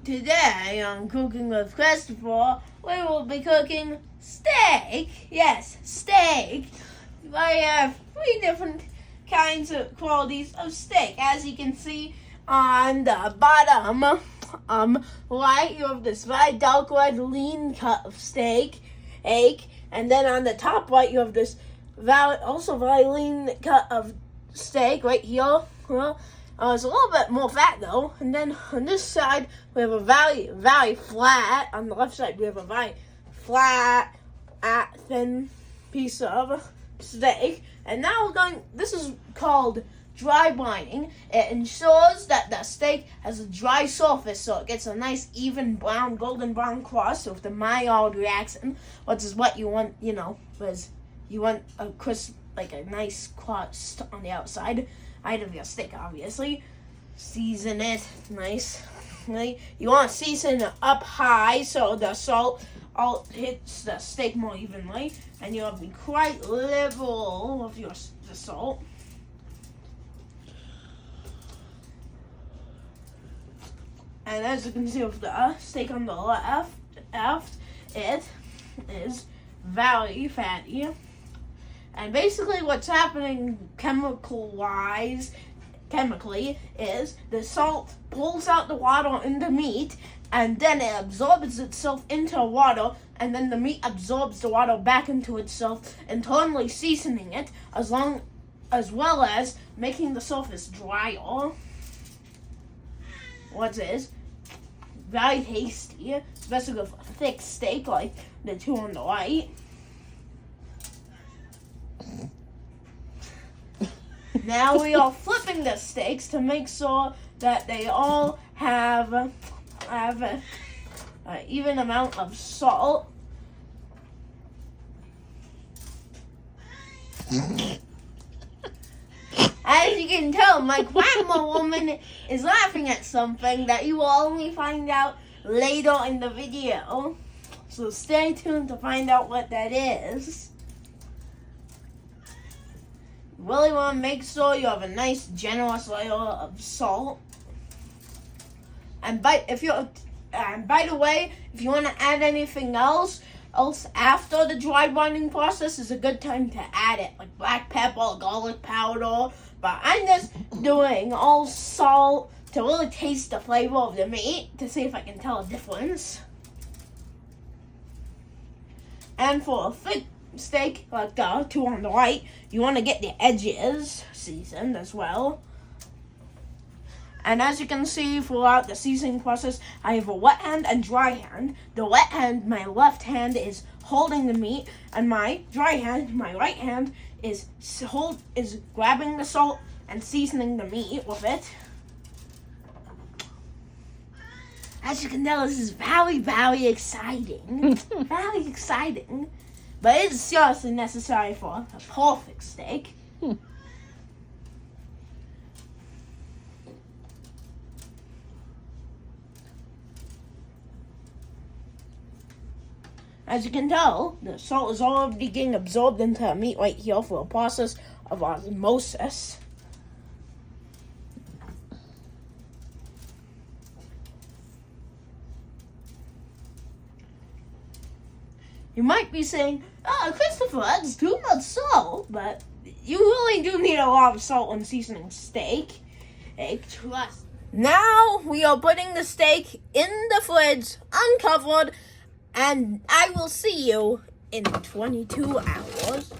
today on Cooking with Christopher, we will be cooking steak. Yes, steak. I have 3 different kinds of qualities of steak. As you can see on the bottom right, you have this very dark red lean cut of steak, and then on the top right, you have this also very lean cut of steak right here. It's a little bit more fat though. And then on this side, we have a very flat. On the left side, we have a very flat, thin piece of steak. And now this is called dry brining. It ensures that the steak has a dry surface so it gets a nice even brown, golden brown crust with the Maillard reaction, which is what you want, because you want a crisp, like a nice crust on the outside of your steak, obviously. Season it nicely. You want to season it up high so the salt all hits the steak more evenly, and you'll be quite liberal with the salt. And as you can see with the steak on the left, it is very fatty. And basically what's happening chemically is the salt pulls out the water in the meat, and then it absorbs itself into water, and then the meat absorbs the water back into itself, internally seasoning it, as well as making the surface drier. What is very tasty, especially with a thick steak like the two on the right. Now we are flipping the steaks to make sure that they all have an even amount of salt. As you can tell, my grandma woman is laughing at something that you will only find out later in the video. So stay tuned to find out what that is. You really want to make sure you have a nice, generous layer of salt. And by the way, if you want to add anything else after the dry brining process, is a good time to add it, like black pepper, garlic powder. But I'm just doing all salt to really taste the flavor of the meat to see if I can tell a difference. And for a thick steak like the two on the right, you want to get the edges seasoned as well. And as you can see throughout the seasoning process, I have a wet hand and dry hand. The wet hand, my left hand, is holding the meat, and my dry hand, my right hand, is grabbing the salt and seasoning the meat with it. As you can tell, this is very, very exciting. Very exciting. But it is seriously necessary for a perfect steak. As you can tell, the salt is already getting absorbed into the meat right here for a process of osmosis. You might be saying, "Oh, Christopher, that's too much salt," but you really do need a lot of salt when seasoning steak. Trust. Now we are putting the steak in the fridge, uncovered, and I will see you in 22 hours.